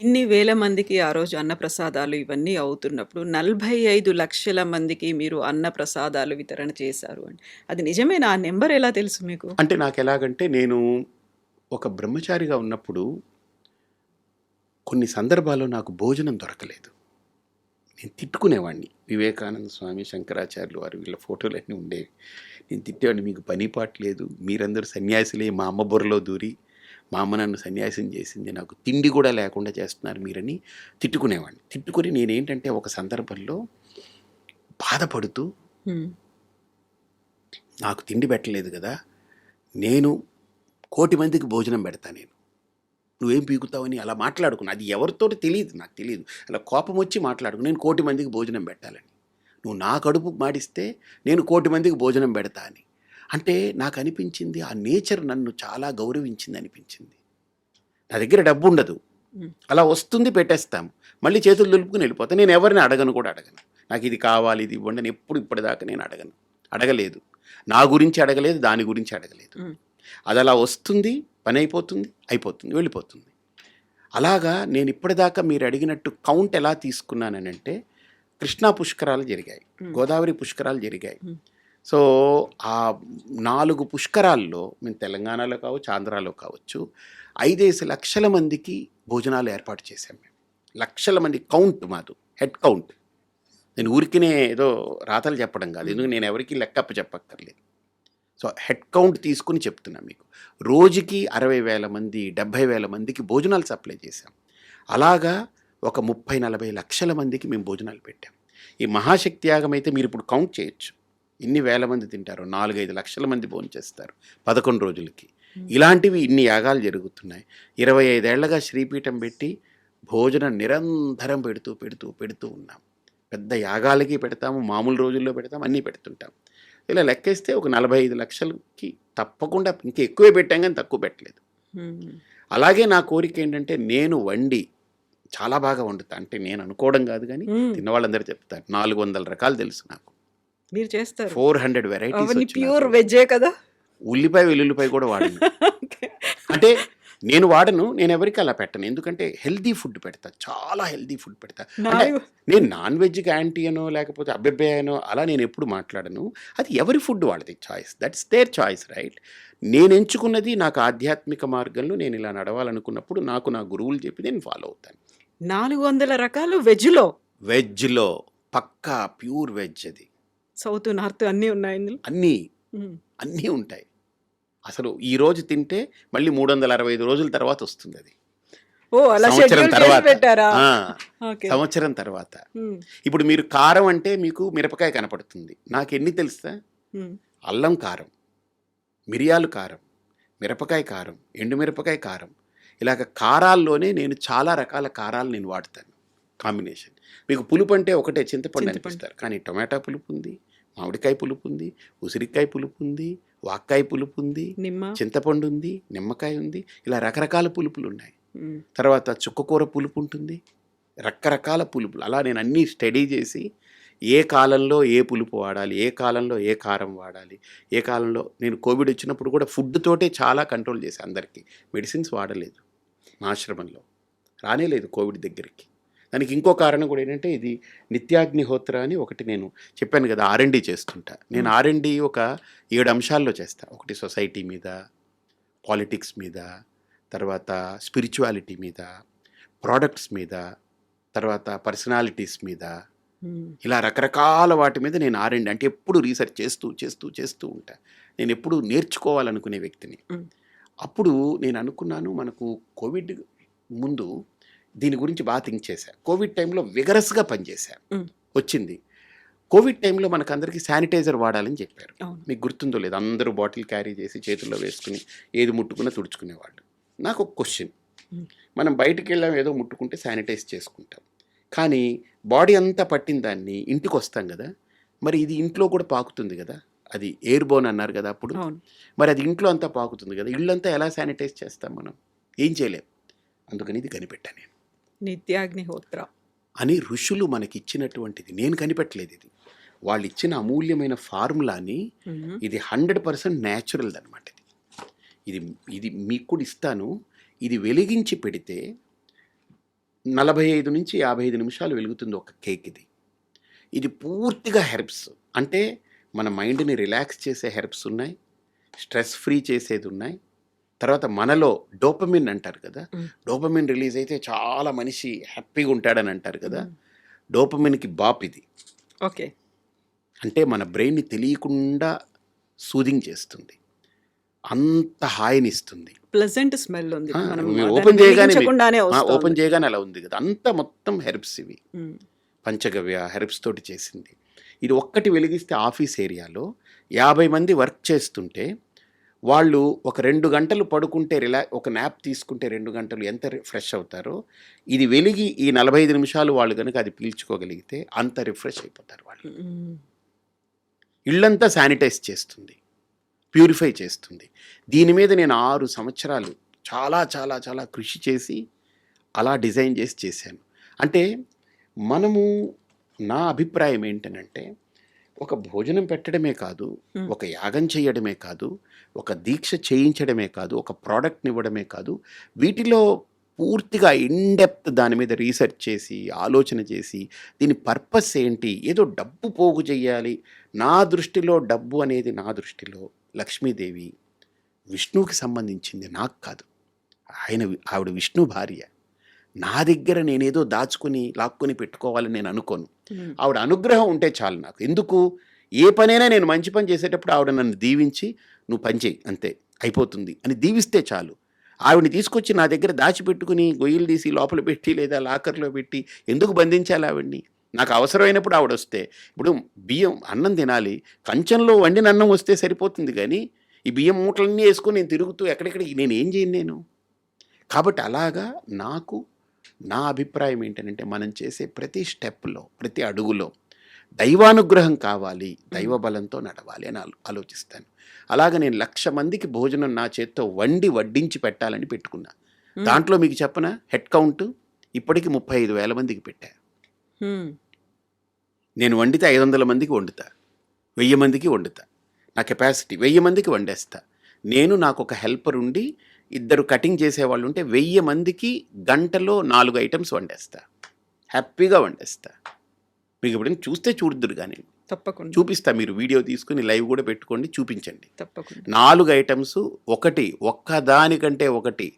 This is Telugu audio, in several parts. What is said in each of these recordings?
ఇన్ని వేల మందికి ఆ రోజు అన్నప్రసాదాలు ఇవన్నీ అవుతున్నప్పుడు 45 లక్షల మందికి మీరు అన్నప్రసాదాలు వితరణ చేశారు అని. అది నిజమేనా? ఆ నంబర్ ఎలా తెలుసు మీకు? అంటే నాకెలాగంటే నేను ఒక బ్రహ్మచారిగా ఉన్నప్పుడు కొన్ని సందర్భాల్లో నాకు భోజనం దొరకలేదు. నేను తిట్టుకునేవాడిని. వివేకానంద స్వామి, శంకరాచార్యులు వారు వీళ్ళ ఫోటోలన్నీ ఉండేవి. నేను తిట్టేవాడిని, మీకు పని పాట లేదు, మీరందరూ సన్యాసులే మా అమ్మ బుర్రలో దూరి మా అమ్మ నన్ను సన్యాసం చేసింది, నాకు తిండి కూడా లేకుండా చేస్తున్నారు మీరని తిట్టుకునేవాడిని. తిట్టుకొని నేనేంటంటే ఒక సందర్భంలో బాధపడుతూ హ్మ్. నాకు తిండి పెట్టలేదు కదా, నేను 1,000,000 మందికి భోజనం పెడతా, నేను నువ్వేం పీకుతావని అలా మాట్లాడుకున్నా. అది ఎవరితోటి తెలియదు, నాకు తెలియదు. అలా కోపం వచ్చి మాట్లాడుకు, నేను 1,000,000 మందికి భోజనం పెట్టాలని, నువ్వు నా కడుపు మాడిస్తే నేను 1,000,000 మందికి భోజనం పెడతా అని. అంటే నాకు అనిపించింది, ఆ నేచర్ నన్ను చాలా గౌరవించింది అనిపించింది. నా దగ్గర డబ్బు ఉండదు, హ్మ్. అలా వస్తుంది పెట్టేస్తాం, మళ్ళీ చేతులు దులుపుకుని వెళ్ళిపోతాను. నేను ఎవరిని అడగను కూడా అడగను. నాకు ఇది కావాలి, ఇది ఇవ్వండి అని ఎప్పుడు ఇప్పటిదాకా నేను అడగలేదు. నా గురించి అడగలేదు, దాని గురించి అడగలేదు. హ్మ్. అది అలా వస్తుంది, పని అయిపోతుంది, వెళ్ళిపోతుంది. అలాగా నేను ఇప్పటిదాకా మీరు అడిగినట్టు కౌంట్ ఎలా తీసుకున్నానంటే, కృష్ణా పుష్కరాలు జరిగాయి, గోదావరి పుష్కరాలు జరిగాయి. సో ఆ 4 పుష్కరాల్లో మేము తెలంగాణలో కావచ్చు, ఆంధ్రాలో కావచ్చు, 5 లక్షల మందికి భోజనాలు ఏర్పాటు చేశాం మేము. లక్షల మంది కౌంట్ మాదు, హెడ్ కౌంట్. నేను ఊరికినే ఏదో రాతలు చెప్పడం కాదు, ఎందుకు నేను ఎవరికి లెక్కప్ప చెప్పక్కర్లేదు. సో హెడ్ కౌంట్ తీసుకుని చెప్తున్నా మీకు. రోజుకి 60,000 మంది, 70,000 మందికి భోజనాలు సప్లై చేశాం. అలాగా ఒక 30-40 లక్షల మందికి మేము భోజనాలు పెట్టాం. ఈ మహాశక్తి యాగం అయితే మీరు ఇప్పుడు కౌంట్ చేయొచ్చు, ఇన్ని వేల మంది తింటారు, 4-5 లక్షల మంది భోజనం చేస్తారు 11 రోజులకి. ఇలాంటివి ఇన్ని యాగాలు జరుగుతున్నాయి. 25 ఏళ్లగా శ్రీపీఠం పెట్టి భోజనం నిరంతరం పెడుతూ ఉన్నాం. పెద్ద యాగాలకి పెడతాము, మామూలు రోజుల్లో పెడతాం, అన్నీ పెడుతుంటాం. ఇలా లెక్కేస్తే ఒక 45 లక్షలకి తప్పకుండా, ఇంకా ఎక్కువే పెట్టాం కానీ తక్కువ పెట్టలేదు. అలాగే నా కోరిక ఏంటంటే, నేను వండి చాలా బాగా వండుతా. అంటే నేను అనుకోవడం కాదు కానీ తిన్నవాళ్ళందరూ చెప్తారు, 400 రకాలు తెలుసు నాకు. మీరు చేస్తారు 400 వెరైటీస్. ప్యూర్ వెజ్జే కదా. ఉల్లిపాయ వెల్లుల్లిపాయ కూడా వాడను. అంటే నేను వాడను, నేను ఎవరికి అలా పెట్టను. ఎందుకంటే హెల్దీ ఫుడ్ పెడతా, చాలా హెల్దీ ఫుడ్ పెడతా. అంటే నేను నాన్ వెజ్కి యాంటీ అనో లేకపోతే అబ్బెబ్బే అనో అలా నేను ఎప్పుడు మాట్లాడను. అది ఎవరి ఫుడ్ వాళ్ళది choice, that's their choice, right. నేను ఎంచుకున్నది నాకు ఆధ్యాత్మిక మార్గంలో నేను ఇలా నడవాలనుకున్నప్పుడు నాకు నా గురువులు చెప్పి నేను ఫాలో అవుతాను. 400 రకాలు వెజ్లో పక్కా ప్యూర్ వెజ్. అది సౌత్ నార్త్ అన్నీ ఉన్నాయి, అన్నీ ఉంటాయి. అసలు ఈ రోజు తింటే మళ్ళీ 365 రోజుల తర్వాత వస్తుంది అది. సంవత్సరం తర్వాత. ఇప్పుడు మీరు కారం అంటే మీకు మిరపకాయ కనపడుతుంది, నాకు ఎన్ని తెలుసా? అల్లం కారం, మిరియాలు కారం, మిరపకాయ కారం, ఎండుమిరపకాయ కారం, ఇలాగ కారాల్లోనే నేను చాలా రకాల కారాలు నేను వాడతాను, కాంబినేషన్. మీకు పులుపు అంటే ఒకటే చింతపండు అనిపిస్తారు, కానీ టొమాటో పులుపు ఉంది, మామిడికాయ పులుపు ఉంది, ఉసిరికాయ పులుపు ఉంది, వాక్కాయ పులుపు ఉంది, చింతపండు ఉంది, నిమ్మకాయ ఉంది, ఇలా రకరకాల పులుపులు ఉన్నాయి. తర్వాత చుక్కకూర పులుపు ఉంటుంది, రకరకాల పులుపులు. అలా నేను అన్నీ స్టడీ చేసి ఏ కాలంలో ఏ పులుపు వాడాలి, ఏ కాలంలో ఏ కారం వాడాలి, ఏ కాలంలో. నేను కోవిడ్ వచ్చినప్పుడు కూడా ఫుడ్ తోటే చాలా కంట్రోల్ చేశాను అందరికీ. మెడిసిన్స్ వాడలేదు, మా ఆశ్రమంలో రానేలేదు కోవిడ్ దగ్గరికి. దానికి ఇంకో కారణం కూడా ఏంటంటే, ఇది నిత్యాగ్నిహోత్ర అని ఒకటి నేను చెప్పాను కదా, R&D చేస్తుంటా. నేను R&D ఒక 7 అంశాల్లో చేస్తా. ఒకటి సొసైటీ మీద, పాలిటిక్స్ మీద, తర్వాత స్పిరిచువాలిటీ మీద, ప్రోడక్ట్స్ మీద, తర్వాత పర్సనాలిటీస్ మీద, ఇలా రకరకాల వాటి మీద నేను R&D అంటే ఎప్పుడు రీసెర్చ్ చేస్తూ ఉంటా. నేను ఎప్పుడు నేర్చుకోవాలనుకునే వ్యక్తిని. అప్పుడు నేను అనుకున్నాను, మనకు కోవిడ్ ముందు దీని గురించి బాగా థింక్ చేశా. కోవిడ్ టైంలో విగరస్గా పనిచేశా. వచ్చింది కోవిడ్ టైంలో మనకందరికీ శానిటైజర్ వాడాలని చెప్పారు. మీకు గుర్తుందో లేదు, అందరూ బాటిల్ క్యారీ చేసి చేతుల్లో వేసుకుని ఏది ముట్టుకున్నా తుడుచుకునేవాళ్ళు. నాకు ఒక క్వశ్చన్, మనం బయటికి వెళ్ళాం, ఏదో ముట్టుకుంటే శానిటైజ్ చేసుకుంటాం, కానీ బాడీ అంతా పట్టిన దాన్ని ఇంటికి వస్తాం కదా, మరి ఇది ఇంట్లో కూడా పాకుతుంది కదా, అది ఎయిర్ బోన్ అన్నారు కదా అప్పుడు, మరి అది ఇంట్లో అంతా పాకుతుంది కదా, ఇళ్ళంతా ఎలా శానిటైజ్ చేస్తాం మనం? ఏం చేయలేం. అందుకని ఇది కనిపెట్టాను నేను, నిత్యాగ్నిహోత్ర అని. ఋషులు మనకిచ్చినటువంటిది, నేను కనిపెట్టలేదు ఇది, వాళ్ళు ఇచ్చిన అమూల్యమైన ఫార్ములాని. ఇది 100% న్యాచురల్ అనమాట. ఇది మీకు కూడా ఇస్తాను. ఇది వెలిగించి పెడితే 45 నుంచి 55 నిమిషాలు వెలుగుతుంది ఒక కేక్ ఇది. ఇది పూర్తిగా హెర్బ్స్. అంటే మన మైండ్‌ని రిలాక్స్ చేసే హెర్బ్స్ ఉన్నాయి. స్ట్రెస్ ఫ్రీ చేసేది ఉన్నాయి. తర్వాత మనలో డోపమిన్ అంటారు కదా! డోపమిన్ రిలీజ్ అయితే చాలా మనిషి హ్యాపీగా ఉంటాడని అంటారు కదా! డోపమిన్‌కి బాప్ ఇది. ఓకే. అంటే మన బ్రెయిన్‌ని తెలియకుండా సూదింగ్ చేస్తుంది. అంత హాయినిస్తుంది. ప్లెజెంట్ స్మెల్ ఉంది. మనం ఓపెన్ చేయగానే వెలిగించకుండానే వస్తోంది. ఓపెన్ చేయగానే అలా ఉంది కదా! అంతా మొత్తం హెర్బ్స్ ఇవి. హ్మ్. పంచగవ్య హెర్బ్స్ తోటి చేసింది. ఇది ఒక్కటి వెలిగిస్తే ఆఫీస్ ఏరియాలో 50 మంది వర్క్ చేస్తుంటే వాళ్ళు ఒక 2 గంటలు పడుకుంటే ఒక న్యాప్ తీసుకుంటే 2 గంటలు ఎంత ఫ్రెష్ అవుతారో, ఇది వెలిగి ఈ 45 నిమిషాలు వాళ్ళు గనుక అది పీల్చుకోగలిగితే అంత రిఫ్రెష్ అయిపోతారు వాళ్ళు. ఇళ్ళంతా శానిటైజ్ చేస్తుంది, ప్యూరిఫై చేస్తుంది. దీని మీద నేను 6 సంవత్సరాలు చాలా చాలా చాలా కృషి చేసి అలా డిజైన్ చేసి చేశాను. అంటే మనము, నా అభిప్రాయం ఏంటనంటే, ఒక భోజనం పెట్టడమే కాదు, ఒక యాగం చేయడమే కాదు, ఒక దీక్ష చేయించడమే కాదు, ఒక ప్రోడక్ట్ని ఇవ్వడమే కాదు, వీటిలో పూర్తిగా ఇన్డెప్త్ దాని మీద రీసెర్చ్ చేసి ఆలోచన చేసి దీని పర్పస్ ఏంటి, ఏదో డబ్బు పోగు చేయాలి. నా దృష్టిలో డబ్బు అనేది, నా దృష్టిలో లక్ష్మీదేవి విష్ణువుకి సంబంధించింది, నాకు కాదు. ఆవిడ విష్ణు భార్య. నా దగ్గర నేనేదో దాచుకొని లాక్కొని పెట్టుకోవాలని నేను అనుకోను. ఆవిడ అనుగ్రహం ఉంటే చాలు నాకు. ఎందుకు, ఏ పనైనా నేను మంచి పని చేసేటప్పుడు ఆవిడ నన్ను దీవించి నువ్వు పని చేయి అంతే అయిపోతుంది అని దీవిస్తే చాలు. ఆవిడని తీసుకొచ్చి నా దగ్గర దాచిపెట్టుకుని గొయ్యలు తీసి లోపల పెట్టి లేదా లాకర్లో పెట్టి ఎందుకు బంధించాలి ఆవిడ్ని? నాకు అవసరమైనప్పుడు ఆవిడ వస్తే, ఇప్పుడు బియ్యం అన్నం తినాలి, కంచంలో వండిన అన్నం వస్తే సరిపోతుంది, కానీ ఈ బియ్యం మూటలన్నీ వేసుకొని నేను తిరుగుతూ ఎక్కడెక్కడికి నేను ఏం చేయను నేను. కాబట్టి అలాగా నాకు నా అభిప్రాయం ఏంటంటే, మనం చేసే ప్రతి స్టెప్లో, ప్రతి అడుగులో దైవానుగ్రహం కావాలి, దైవ బలంతో నడవాలి అని ఆలోచిస్తాను. అలాగే నేను 1,00,000 మందికి భోజనం నా చేత్తో వడ్డించి పెట్టాలని పెట్టుకున్నా. దాంట్లో మీకు చెప్పనా, హెడ్ కౌంట్ ఇప్పటికి 35,000 మందికి పెట్టా. నేను వండితే 500 మందికి వండుతా, 1000 మందికి వండుతా. నా కెపాసిటీ 1000 మందికి వండేస్తా. నాకు ఒక హెల్పర్ ఉండి 2 కటింగ్ చేసేవాళ్ళు ఉంటే 1000 మందికి గంటలో 4 ఐటమ్స్ వండేస్తా, హ్యాపీగా వండేస్తా. మీకు ఎప్పుడైనా చూస్తే చూడుదురు, కానీ తప్పకుండా చూపిస్తా. మీరు వీడియో తీసుకుని లైవ్ కూడా పెట్టుకోండి, చూపించండి. తప్పకుండా 4 ఐటమ్స్, ఒక్కదానికంటే ఒకటి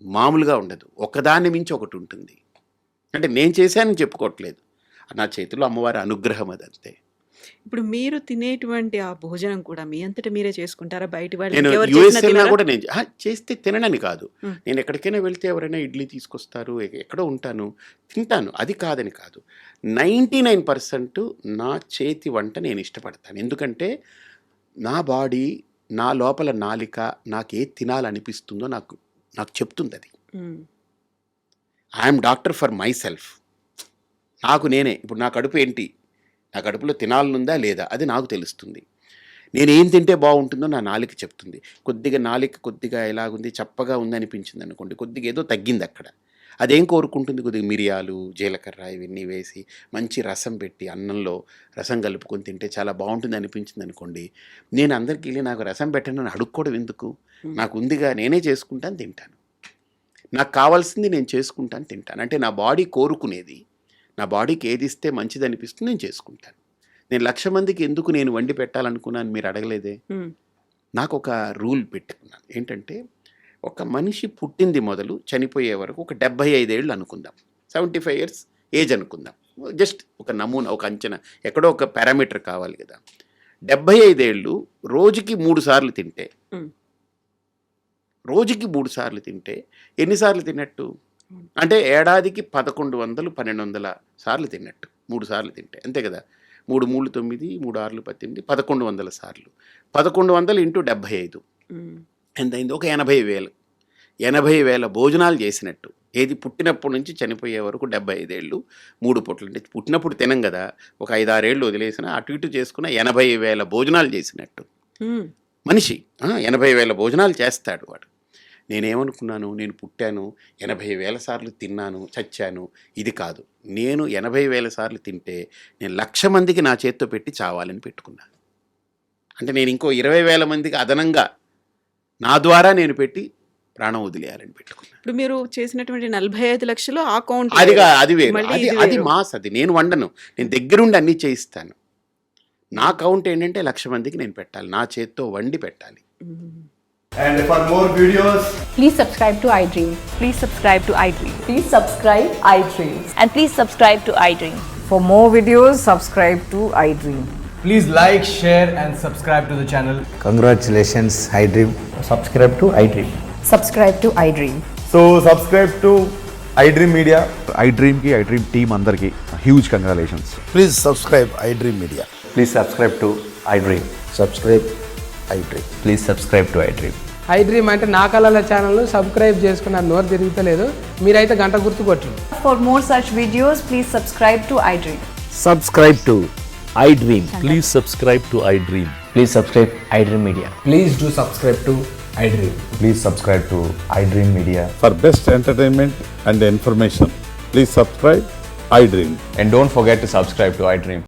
మామూలుగా ఉండదు, ఒకదాన్ని మించి ఒకటి ఉంటుంది. అంటే నేను చేశానని చెప్పుకోవట్లేదు, నా చేతిలో అమ్మవారి అనుగ్రహం అదంతే. ఇప్పుడు మీరు తినేటువంటి ఆ భోజనం కూడా మీ అంతట మీరే చేసుకుంటారా? బయట వాళ్ళు నేను ఇంకెవరు యూఎస్ చేసినా వెళ్ళినా తినరా? కూడా నేను చేస్తే తిననని కాదు. నేను ఎక్కడికైనా వెళ్తే ఎవరైనా ఇడ్లీ తీసుకొస్తారు, ఎక్కడో ఉంటాను, తింటాను, అది కాదని కాదు. 99% నా చేతి వంట నేను ఇష్టపడతాను. ఎందుకంటే నా బాడీ, నా లోపల నాలిక నాకు ఏది తినాలనిపిస్తుందో నాకు చెప్తుంది అది. I'm doctor for my self. నాకు నేనే, ఇప్పుడు నా కడుపు ఏంటి, నా కడుపులో తినాలనుందా లేదా అది నాకు తెలుస్తుంది. నేనేం తింటే బాగుంటుందో నా నాలిక చెప్తుంది. కొద్దిగా ఎలాగుంది, చప్పగా ఉందనిపించింది అనుకోండి, కొద్దిగా ఏదో తగ్గింది అక్కడ. అదేం కోరుకుంటుంది, కొద్దిగా మిరియాలు, జీలకర్ర ఇవన్నీ వేసి మంచి రసం పెట్టి అన్నంలో రసం కలుపుకొని తింటే చాలా బాగుంటుంది అనిపించింది అనుకోండి, నేను అందరికీ వెళ్ళి నాకు రసం పెట్టండి అని అడుక్కోవడం ఎందుకు, నాకు ఉందిగా నేనే చేసుకుంటాను తింటాను. నాకు కావాల్సింది నేను చేసుకుంటాను తింటాను. అంటే నా బాడీ కోరుకునేది, నా బాడీకి ఏది ఇస్తే మంచిది అనిపిస్తుంది నేను చేసుకుంటాను. నేను 1,00,000 మందికి ఎందుకు నేను వండి పెట్టాలనుకున్నాను మీరు అడగలేదే. నాకు ఒక రూల్ పెట్టుకున్నాను, ఏంటంటే ఒక మనిషి పుట్టింది మొదలు చనిపోయే వరకు ఒక 75 ఏళ్ళు అనుకుందాం, 75 ఇయర్స్ ఏజ్ అనుకుందాం. జస్ట్ ఒక నమూనా, ఒక అంచనా, ఎక్కడో ఒక పారామీటర్ కావాలి కదా. 75 ఏళ్ళు రోజుకి 3 సార్లు తింటే, రోజుకి 3 సార్లు తింటే ఎన్నిసార్లు తిన్నట్టు? అంటే ఏడాదికి 1100, 1200 సార్లు తిన్నట్టు, 3 సార్లు తింటే, అంతే కదా. 3 3 9, 3 6 18, 1100 సార్లు. 1100 ఇంటూ 75 ఎంతైంది? ఒక 80,000. 80,000 భోజనాలు చేసినట్టు. ఏది, పుట్టినప్పటి నుంచి చనిపోయే వరకు 75 ఏళ్ళు 3 పూటలు. అంటే పుట్టినప్పుడు తినం కదా, ఒక 5-6 ఏళ్ళు వదిలేసిన అటు ఇటు చేసుకున్న 80,000 భోజనాలు చేసినట్టు మనిషి. 80,000 భోజనాలు చేస్తాడు వాడు. నేనేమనుకున్నాను, నేను పుట్టాను 80,000 సార్లు తిన్నాను, చచ్చాను, ఇది కాదు. నేను 80,000 సార్లు తింటే నేను 1,00,000 మందికి నా చేత్తో పెట్టి చావాలని పెట్టుకున్నాను. అంటే నేను ఇంకో 20,000 మందికి అదనంగా నా ద్వారా నేను పెట్టి ప్రాణం వదిలేయాలని పెట్టుకున్నాను. ఇప్పుడు మీరు చేసినటువంటి 45 లక్షలు ఆ కౌంట్ అది వేరు, అది మాస్, అది నేను వండను, నేను దగ్గరుండి అన్నీ చేయిస్తాను. నా కౌంట్ ఏంటంటే 1,00,000 మందికి నేను పెట్టాలి, నా చేత్తో వండి పెట్టాలి. And for more videos, please subscribe to iDream. Please subscribe to iDream. Please subscribe iDream. And please subscribe to iDream. For more videos, subscribe to iDream. please like, share and subscribe to the channel. Congratulations, iDream. Subscribe to iDream. Subscribe to iDream. So subscribe to iDream Media. iDream ki iDream team andarki huge congratulations. Please subscribe iDream Media. Please subscribe to iDream. Subscribe iDream. Please subscribe to iDream. iDream అంటే నా కళల ఛానల్ సబ్స్క్రైబ్ చేసుకున్న నోరు తిరుగుతలేదు, మీరైతే గంట గుర్తు కొట్టండి. For more such videos, please subscribe to iDream. Subscribe to iDream. Please subscribe to iDream. Please subscribe iDream Media. Please do subscribe to iDream. Please subscribe to iDream Media. For best entertainment and information, please subscribe iDream. And don't forget to subscribe to iDream.